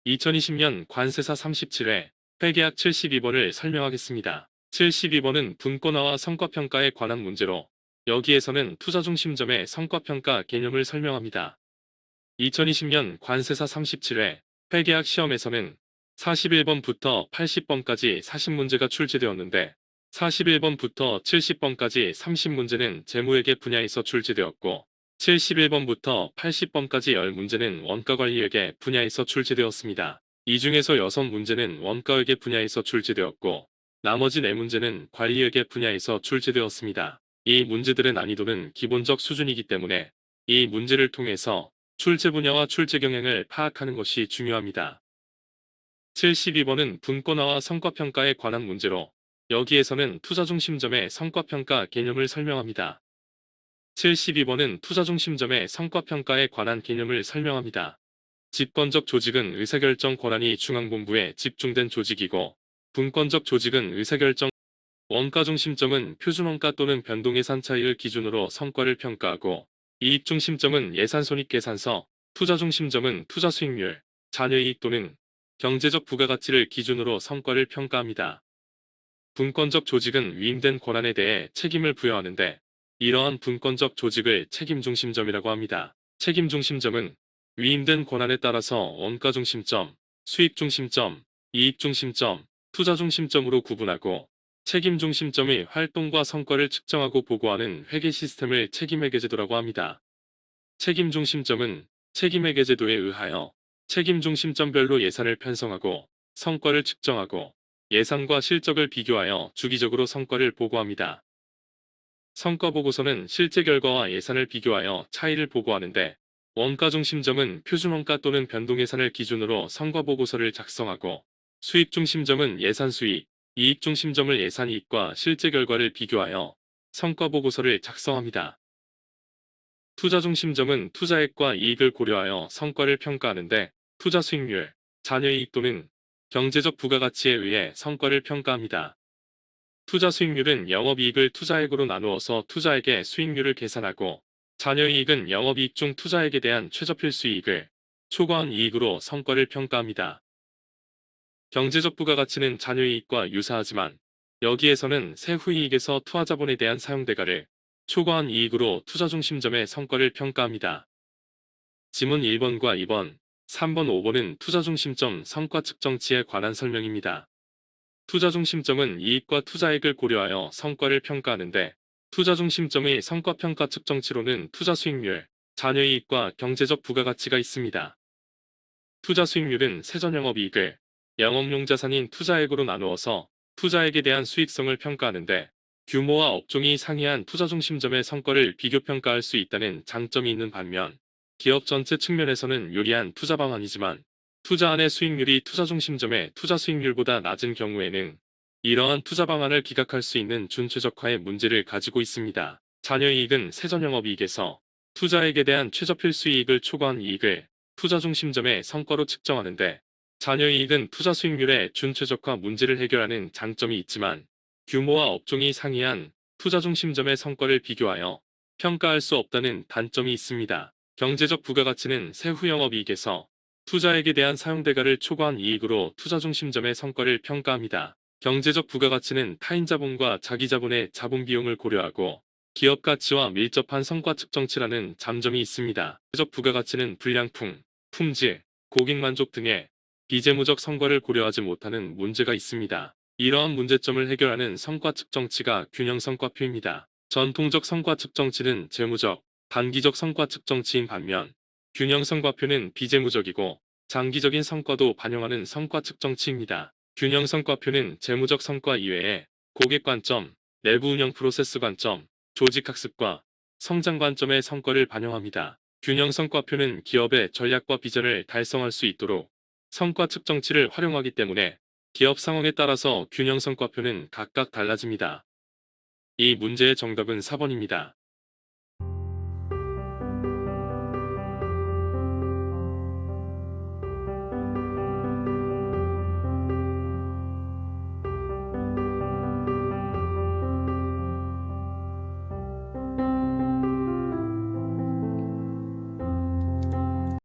2020년 관세사 37회 회계학 72번을 설명하겠습니다. 72번은 분권화와 성과평가에 관한 문제로 여기에서는 투자중심점의 성과평가 개념을 설명합니다. 2020년 관세사 37회 회계학 시험에서는 41번부터 80번까지 40문제가 출제되었는데 41번부터 70번까지 30문제는 재무회계 분야에서 출제되었고 71번부터 80번까지 10문제는 원가관리회계 분야에서 출제되었습니다. 이 중에서 6문제는 원가회계 분야에서 출제되었고 나머지 4문제는 관리회계 분야에서 출제되었습니다. 이 문제들의 난이도는 기본적 수준이기 때문에 이 문제를 통해서 출제 분야와 출제 경향을 파악하는 것이 중요합니다. 72번은 분권화와 성과평가에 관한 문제로 여기에서는 투자중심점의 성과평가 개념을 설명합니다. 72번은 투자중심점의 성과평가에 관한 개념을 설명합니다. 집권적 조직은 의사결정 권한이 중앙본부에 집중된 조직이고 분권적 조직은 의사결정 원가중심점은 표준원가 또는 변동예산 차이를 기준으로 성과를 평가하고 이익중심점은 예산손익계산서, 투자중심점은 투자수익률, 잔여이익 또는 경제적 부가가치를 기준으로 성과를 평가합니다. 분권적 조직은 위임된 권한에 대해 책임을 부여하는데 이러한 분권적 조직을 책임중심점이라고 합니다. 책임중심점은 위임된 권한에 따라서 원가중심점, 수익중심점, 이익중심점, 투자중심점으로 구분하고 책임중심점의 활동과 성과를 측정하고 보고하는 회계 시스템을 책임회계제도라고 합니다. 책임중심점은 책임회계제도에 의하여 책임중심점별로 예산을 편성하고 성과를 측정하고 예상과 실적을 비교하여 주기적으로 성과를 보고합니다. 성과보고서는 실제 결과와 예산을 비교하여 차이를 보고하는데 원가중심점은 표준원가 또는 변동예산을 기준으로 성과보고서를 작성하고 수익중심점은 예산수익, 이익중심점을 예산이익과 실제 결과를 비교하여 성과보고서를 작성합니다. 투자중심점은 투자액과 이익을 고려하여 성과를 평가하는데 투자수익률, 잔여이익 또는 경제적 부가가치에 의해 성과를 평가합니다. 투자수익률은 영업이익을 투자액으로 나누어서 투자액의 수익률을 계산하고 잔여이익은 영업이익 중 투자액에 대한 최저필수이익을 초과한 이익으로 성과를 평가합니다. 경제적 부가가치는 잔여이익과 유사하지만 여기에서는 세후이익에서 투하자본에 대한 사용대가를 초과한 이익으로 투자중심점의 성과를 평가합니다. 지문 1번과 2번, 3번, 5번은 투자중심점 성과 측정치에 관한 설명입니다. 투자중심점은 이익과 투자액을 고려하여 성과를 평가하는데 투자중심점의 성과평가 측정치로는 투자수익률, 잔여이익과 경제적 부가가치가 있습니다. 투자수익률은 세전영업이익을 영업용 자산인 투자액으로 나누어서 투자액에 대한 수익성을 평가하는데 규모와 업종이 상이한 투자중심점의 성과를 비교평가할 수 있다는 장점이 있는 반면 기업 전체 측면에서는 유리한 투자 방안이지만 투자안의 수익률이 투자중심점의 투자수익률보다 낮은 경우에는 이러한 투자 방안을 기각할 수 있는 준최적화의 문제를 가지고 있습니다. 잔여이익은 세전영업이익에서 투자액에 대한 최저필수이익을 초과한 이익을 투자중심점의 성과로 측정하는데 잔여이익은 투자수익률의 준최적화 문제를 해결하는 장점이 있지만 규모와 업종이 상이한 투자중심점의 성과를 비교하여 평가할 수 없다는 단점이 있습니다. 경제적 부가가치는 세후영업이익에서 투자액에 대한 사용대가를 초과한 이익으로 투자중심점의 성과를 평가합니다. 경제적 부가가치는 타인자본과 자기자본의 자본비용을 고려하고 기업 가치와 밀접한 성과 측정치라는 장점이 있습니다. 경제적 부가가치는 불량품, 품질, 고객만족 등의 비재무적 성과를 고려하지 못하는 문제가 있습니다. 이러한 문제점을 해결하는 성과 측정치가 균형성과표입니다. 전통적 성과 측정치는 재무적, 단기적 성과 측정치인 반면 균형성과표는 비재무적이고 장기적인 성과도 반영하는 성과 측정치입니다. 균형성과표는 재무적 성과 이외에 고객 관점, 내부 운영 프로세스 관점, 조직 학습과 성장 관점의 성과를 반영합니다. 균형성과표는 기업의 전략과 비전을 달성할 수 있도록 성과 측정치를 활용하기 때문에 기업 상황에 따라서 균형성과표는 각각 달라집니다. 이 문제의 정답은 4번입니다.